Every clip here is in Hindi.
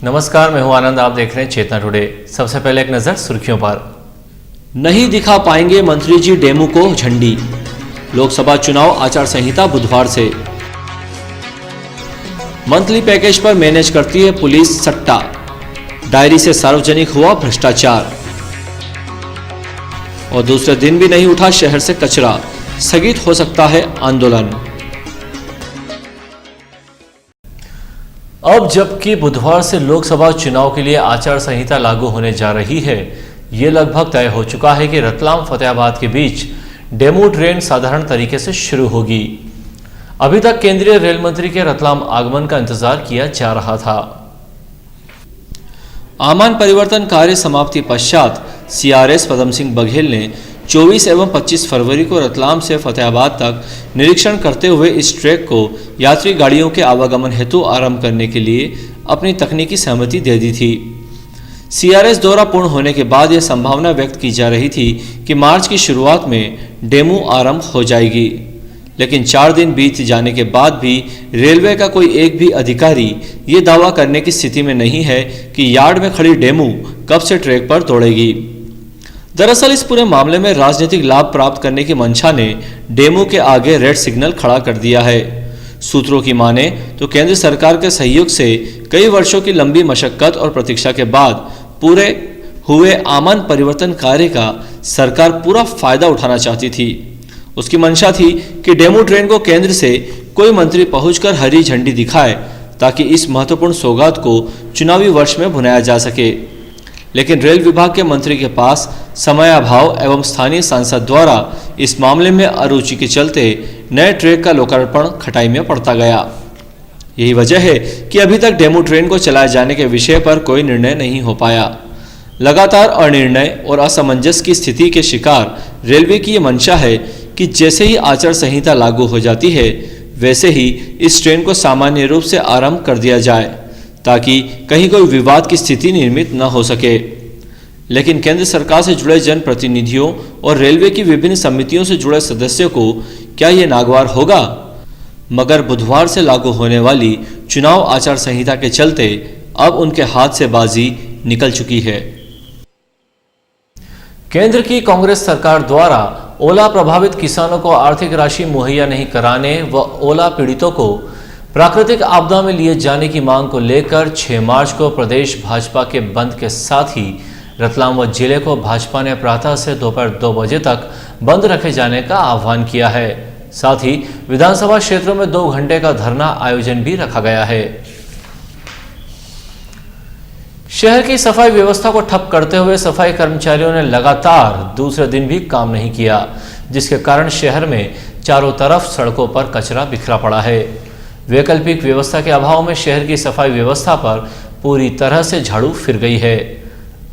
नमस्कार, मैं हूं आनंद। आप देख रहे हैं चेतना टुडे। सबसे पहले एक नजर सुर्खियों पर। नहीं दिखा पाएंगे मंत्री जी डेमू को झंडी। लोकसभा चुनाव आचार संहिता बुधवार से। मंथली पैकेज पर मैनेज करती है पुलिस सट्टा। डायरी से सार्वजनिक हुआ भ्रष्टाचार। और दूसरे दिन भी नहीं उठा शहर से कचरा, स्थगित हो सकता है आंदोलन। अब जबकि बुधवार से लोकसभा चुनाव के लिए आचार संहिता लागू होने जा रही है, ये लगभग तय हो चुका है कि रतलाम फतेहाबाद के बीच डेमू ट्रेन साधारण तरीके से शुरू होगी। अभी तक केंद्रीय रेल मंत्री के रतलाम आगमन का इंतजार किया जा रहा था। आमान परिवर्तन कार्य समाप्ति पश्चात सीआरएस पदम सिंह बघेल ने 24 एवं 25 फरवरी को रतलाम से फतेहाबाद तक निरीक्षण करते हुए इस ट्रैक को यात्री गाड़ियों के आवागमन हेतु आरंभ करने के लिए अपनी तकनीकी सहमति दे दी थी। सीआरएस दौरा पूर्ण होने के बाद यह संभावना व्यक्त की जा रही थी कि मार्च की शुरुआत में डेमू आरंभ हो जाएगी, लेकिन 4 दिन बीत जाने के बाद भी रेलवे का कोई एक भी अधिकारी ये दावा करने की स्थिति में नहीं है कि यार्ड में खड़ी डेमू कब से ट्रैक पर दौड़ेगी। दरअसल इस पूरे मामले में राजनीतिक लाभ प्राप्त करने की मंशा ने डेमू के आगे रेड सिग्नल खड़ा कर दिया है। सूत्रों की माने तो केंद्र सरकार के सहयोग से कई वर्षों की लंबी मशक्कत और प्रतीक्षा के बाद पूरे हुए आमान परिवर्तन कार्य का सरकार पूरा फायदा उठाना चाहती थी। उसकी मंशा थी कि डेमू ट्रेन को केंद्र से कोई मंत्री पहुंचकर हरी झंडी दिखाए ताकि इस महत्वपूर्ण सौगात को चुनावी वर्ष में भुनाया जा सके। लेकिन रेल विभाग के मंत्री के पास समयाभाव एवं स्थानीय सांसद द्वारा इस मामले में अरुचि के चलते नए ट्रैक का लोकार्पण खटाई में पड़ता गया। यही वजह है कि अभी तक डेमू ट्रेन को चलाए जाने के विषय पर कोई निर्णय नहीं हो पाया। लगातार अनिर्णय और असमंजस की स्थिति के शिकार रेलवे की ये मंशा है कि जैसे ही आचार संहिता लागू हो जाती है वैसे ही इस ट्रेन को सामान्य रूप से आरंभ कर दिया जाए ताकि कहीं कोई विवाद की स्थिति निर्मित न हो सके। लेकिन केंद्र सरकार से जुड़े जनप्रतिनिधियों और रेलवे की विभिन्न समितियों से जुड़े सदस्यों को क्या ये नागवार होगा? मगर बुधवार से लागू होने वाली चुनाव आचार संहिता के चलते अब उनके हाथ से बाजी निकल चुकी है। केंद्र की कांग्रेस सरकार द्वारा ओला प्रभावित किसानों को आर्थिक राशि मुहैया नहीं कराने व ओला पीड़ितों को प्राकृतिक आपदा में लिए जाने की मांग को लेकर 6 मार्च को प्रदेश भाजपा के बंद के साथ ही रतलाम व जिले को भाजपा ने प्रातः से दोपहर 2 बजे तक बंद रखे जाने का आह्वान किया है। साथ ही विधानसभा क्षेत्रों में 2 घंटे का धरना आयोजन भी रखा गया है। शहर की सफाई व्यवस्था को ठप करते हुए सफाई कर्मचारियों ने लगातार दूसरे दिन भी काम नहीं किया, जिसके कारण शहर में चारों तरफ सड़कों पर कचरा बिखरा पड़ा है। वैकल्पिक व्यवस्था के अभाव में शहर की सफाई व्यवस्था पर पूरी तरह से झाड़ू फिर गई है।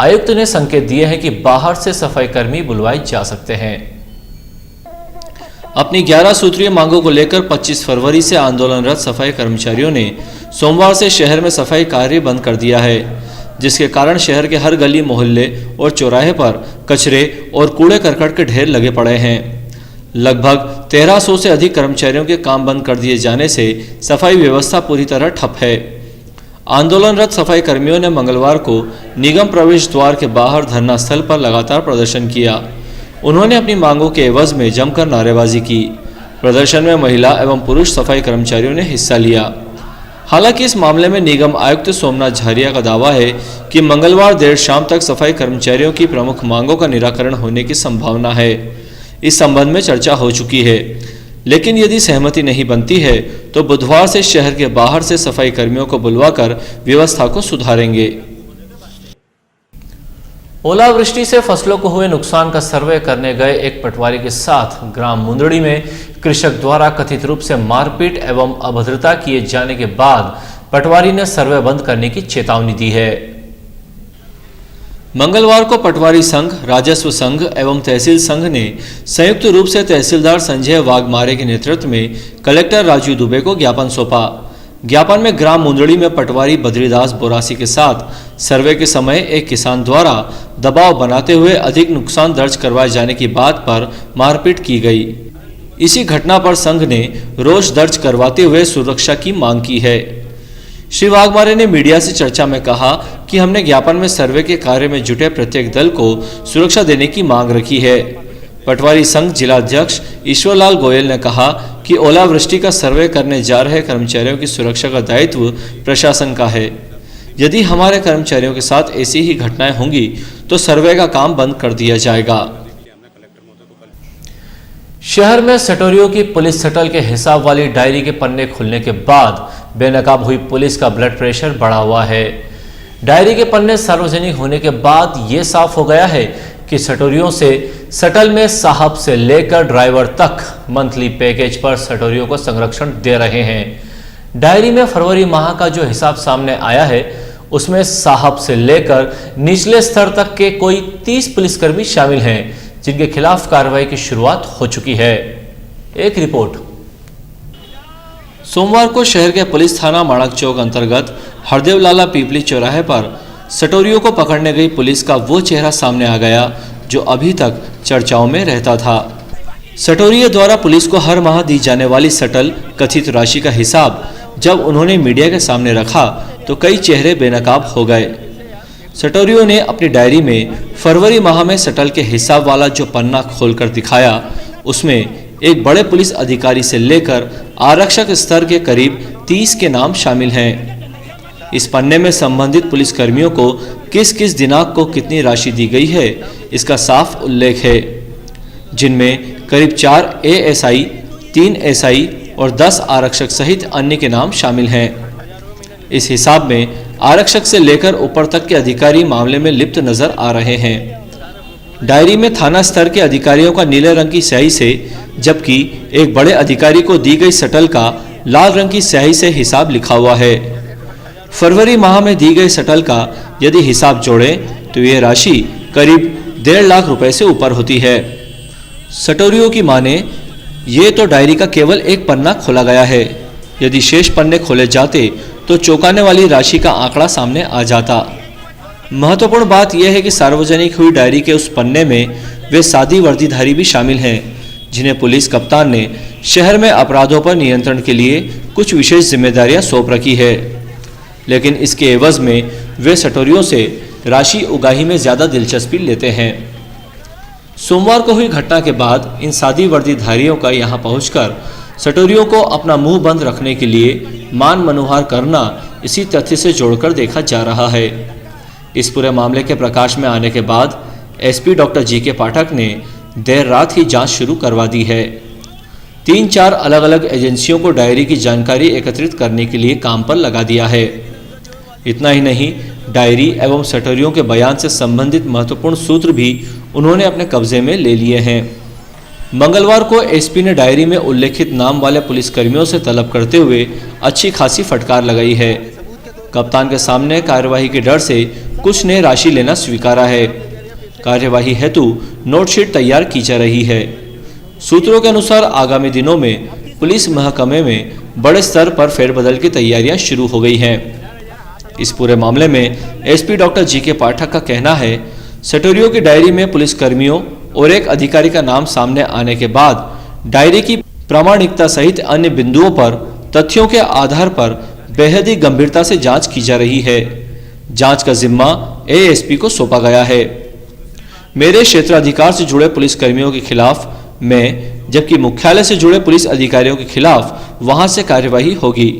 आयुक्त ने संकेत दिए हैं कि बाहर से सफाई कर्मी बुलवाए जा सकते हैं। अपनी 11 सूत्रीय मांगों को लेकर 25 फरवरी से आंदोलनरत सफाई कर्मचारियों ने सोमवार से शहर में सफाई कार्य बंद कर दिया है, जिसके कारण शहर के हर गली मोहल्ले और चौराहे पर कचरे और कूड़े करकट के ढेर लगे पड़े हैं। लगभग 1300 से अधिक कर्मचारियों के काम बंद कर दिए जाने से सफाई व्यवस्था पूरी तरह ठप है। आंदोलनरत सफाई कर्मियों ने मंगलवार को निगम प्रवेश द्वार के बाहर धरना स्थल पर लगातार प्रदर्शन किया। उन्होंने अपनी मांगों के एवज में जमकर नारेबाजी की। प्रदर्शन में महिला एवं पुरुष सफाई कर्मचारियों ने हिस्सा लिया। हालांकि इस मामले में निगम आयुक्त सोमनाथ झारिया का दावा है कि मंगलवार देर शाम तक सफाई कर्मचारियों की प्रमुख मांगों का निराकरण होने की संभावना है। इस संबंध में चर्चा हो चुकी है, लेकिन यदि सहमति नहीं बनती है तो बुधवार से शहर के बाहर से सफाई कर्मियों को बुलवाकर व्यवस्था को सुधारेंगे। ओलावृष्टि से फसलों को हुए नुकसान का सर्वे करने गए एक पटवारी के साथ ग्राम मुंदड़ी में कृषक द्वारा कथित रूप से मारपीट एवं अभद्रता किए जाने के बाद पटवारी ने सर्वे बंद करने की चेतावनी दी है। मंगलवार को पटवारी संघ, राजस्व संघ एवं तहसील संघ ने संयुक्त रूप से तहसीलदार संजय वाघमारे के नेतृत्व में कलेक्टर राजू दुबे को ज्ञापन सौंपा। ज्ञापन में ग्राम मुंदड़ी में पटवारी बद्रीदास बोरासी के साथ सर्वे के समय एक किसान द्वारा दबाव बनाते हुए अधिक नुकसान दर्ज करवाए जाने की बात पर मारपीट की गई। इसी घटना पर संघ ने रोष दर्ज करवाते हुए सुरक्षा की मांग की है। श्री वाघमारे ने मीडिया से चर्चा में कहा कि हमने ज्ञापन में सर्वे के कार्य में जुटे प्रत्येक दल को सुरक्षा देने की मांग रखी है। पटवारी संघ जिला अध्यक्ष ईश्वरलाल गोयल ने कहा कि ओलावृष्टि का सर्वे करने जा रहे कर्मचारियों की सुरक्षा का दायित्व प्रशासन का है। यदि हमारे कर्मचारियों के साथ ऐसी ही घटनाएं होंगी तो सर्वे का काम बंद कर दिया जाएगा। शहर में सटोरियों की पुलिस शटल के हिसाब वाली डायरी के पन्ने खुलने के बाद बेनकाब हुई पुलिस का ब्लड प्रेशर बढ़ा हुआ है। डायरी के पन्ने सार्वजनिक होने के बाद ये साफ हो गया है कि सटोरियों से शटल में साहब से लेकर ड्राइवर तक मंथली पैकेज पर सटोरियों को संरक्षण दे रहे हैं। डायरी में फरवरी माह का जो हिसाब सामने आया है उसमें साहब से लेकर निचले स्तर तक के कोई 30 पुलिसकर्मी शामिल हैं, जिनके खिलाफ कार्रवाई की शुरुआत हो चुकी है। एक रिपोर्ट। सोमवार को शहर के पुलिस थाना माणक चौक अंतर्गत हरदेव लाला पीपली चौराहे पर सटोरियों को पकड़ने गई पुलिस का वो चेहरा सामने आ गया जो अभी तक चर्चाओं में रहता था। सटोरियों द्वारा पुलिस को हर माह दी जाने वाली सटल कथित राशि का हिसाब जब उन्होंने मीडिया के सामने रखा तो कई चेहरे बेनकाब हो गए। सटोरियों ने अपनी डायरी में फरवरी माह में सटल के हिसाब वाला जो पन्ना खोलकर दिखाया उसमें एक बड़े पुलिस अधिकारी से लेकर आरक्षक स्तर के करीब 30 के नाम शामिल हैं। इस पन्ने में संबंधित पुलिस कर्मियों को किस किस दिनांक को कितनी राशि दी गई है इसका साफ उल्लेख है, जिनमें करीब 4 एएसआई, 3 एसआई और 10 आरक्षक सहित अन्य के नाम शामिल हैं। इस हिसाब में आरक्षक से लेकर ऊपर तक के अधिकारी मामले में लिप्त नजर आ रहे हैं। डायरी में थाना स्तर के अधिकारियों का नीले रंग की स्याही से, जबकि एक बड़े अधिकारी को दी गई सटल का लाल रंग की स्याही से हिसाब लिखा हुआ है। फरवरी माह में दी गई सटल का यदि हिसाब जोड़ें तो यह राशि करीब 1.5 लाख रुपए से ऊपर होती है। सटोरियों की माने ये तो डायरी का केवल एक पन्ना खोला गया है, यदि शेष पन्ने खोले जाते तो चौंकाने वाली राशि का आंकड़ा सामने आ जाता। महत्वपूर्ण बात यह है कि सार्वजनिक हुई डायरी के उस पन्ने में वे सादी वर्दीधारी भी शामिल हैं, जिन्हें पुलिस कप्तान ने शहर में अपराधों पर नियंत्रण के लिए कुछ विशेष जिम्मेदारियां सौंप रखी है, लेकिन इसके एवज में वे सटोरियों से राशि उगाही में ज्यादा दिलचस्पी लेते हैं। सोमवार को हुई घटना के बाद इन सादी वर्दीधारियों का यहां पहुंचकर सटोरियों को अपना मुंह बंद रखने के लिए मान मनोहार करना इसी तथ्य से जोड़कर देखा जा रहा है। इस पूरे मामले के प्रकाश में आने के बाद एसपी डॉक्टर जी.के. पाठक ने देर रात ही जांच शुरू करवा दी है। 3-4 अलग अलग एजेंसियों को डायरी की जानकारी एकत्रित करने के लिए काम पर लगा दिया है। इतना ही नहीं, डायरी एवं सटोरियों के बयान से संबंधित महत्वपूर्ण सूत्र भी उन्होंने अपने कब्जे में ले लिए हैं। मंगलवार को एसपी ने डायरी में उल्लेखित नाम वाले पुलिसकर्मियों से तलब करते हुए अच्छी खासी फटकार लगाई है। कप्तान के सामने कार्यवाही के डर से कुछ ने राशि लेना स्वीकारा है। कार्यवाही हेतु नोटशीट तैयार की जा रही है। सूत्रों के अनुसार आगामी दिनों में पुलिस महकमे में बड़े स्तर पर फेरबदल की तैयारियां शुरू हो गई हैं। इस पूरे मामले में एसपी डॉक्टर जी.के. पाठक का कहना है, सटोरियों की डायरी में पुलिसकर्मियों और एक अधिकारी का नाम सामने आने के बाद डायरी की प्रामाणिकता सहित अन्य बिंदुओं पर तथ्यों के आधार पर बेहद ही गंभीरता से जांच की जा रही है। जांच का जिम्मा एएसपी को सौंपा गया है। मेरे क्षेत्राधिकार से जुड़े पुलिसकर्मियों के खिलाफ मैं, जबकि मुख्यालय से जुड़े पुलिस अधिकारियों के खिलाफ वहां से कार्यवाही होगी।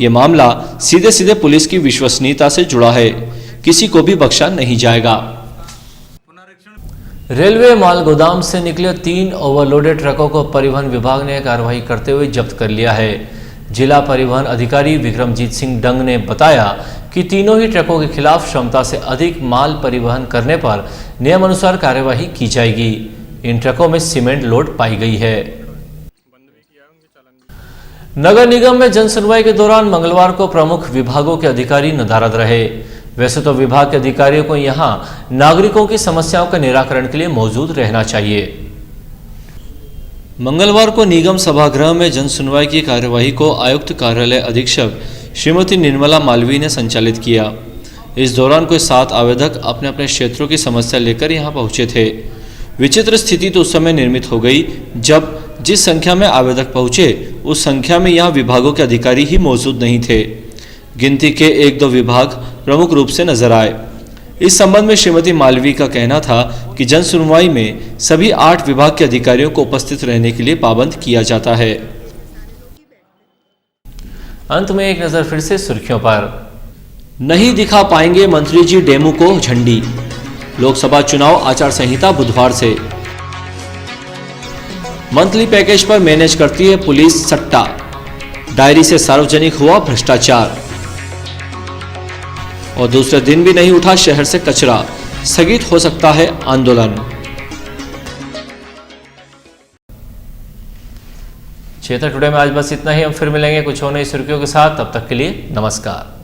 ये मामला सीधे सीधे पुलिस की विश्वसनीयता से जुड़ा है, किसी को भी बख्शा नहीं जाएगा। रेलवे माल गोदाम से निकले 3 ओवरलोडेड ट्रकों को परिवहन विभाग ने कार्रवाई करते हुए जब्त कर लिया है। जिला परिवहन अधिकारी विक्रमजीत सिंह डंग ने बताया कि तीनों ही ट्रकों के खिलाफ क्षमता से अधिक माल परिवहन करने पर नियमानुसार कार्यवाही की जाएगी। इन ट्रकों में सीमेंट लोड पाई गई है। नगर निगम में जनसुनवाई के दौरान मंगलवार को प्रमुख विभागों के अधिकारी नदारद रहे। वैसे तो विभाग के अधिकारियों को यहां नागरिकों की समस्याओं के निराकरण के लिए मौजूद रहना चाहिए। मंगलवार को निगम सभागृह में जनसुनवाई की कार्यवाही को आयुक्त कार्यालय अधीक्षक श्रीमती निर्मला मालवीय ने संचालित किया। इस दौरान कोई 7 आवेदक अपने अपने क्षेत्रों की समस्या लेकर यहां पहुंचे थे। विचित्र स्थिति तो उस समय निर्मित हो गई जब जिस संख्या में आवेदक पहुंचे उस संख्या में यहां विभागों के अधिकारी ही मौजूद नहीं थे। गिनती के 1-2 विभाग प्रमुख रूप से नजर आए। इस संबंध में श्रीमती मालवीय का कहना था कि जन सुनवाई में सभी 8 विभाग के अधिकारियों को उपस्थित रहने के लिए पाबंद किया जाता है। अंत में एक नजर फिर से सुर्खियों पर। नहीं दिखा पाएंगे मंत्री जी डेमू को झंडी, लोकसभा चुनाव आचार संहिता बुधवार से। मंथली पैकेज पर मैनेज करती है पुलिस सट्टा, डायरी से सार्वजनिक हुआ भ्रष्टाचार। और दूसरे दिन भी नहीं उठा शहर से कचरा, स्थगित हो सकता है आंदोलन। चेतक टुडे में आज बस इतना ही। हम फिर मिलेंगे कुछ और नई सुर्खियों के साथ। तब तक के लिए नमस्कार।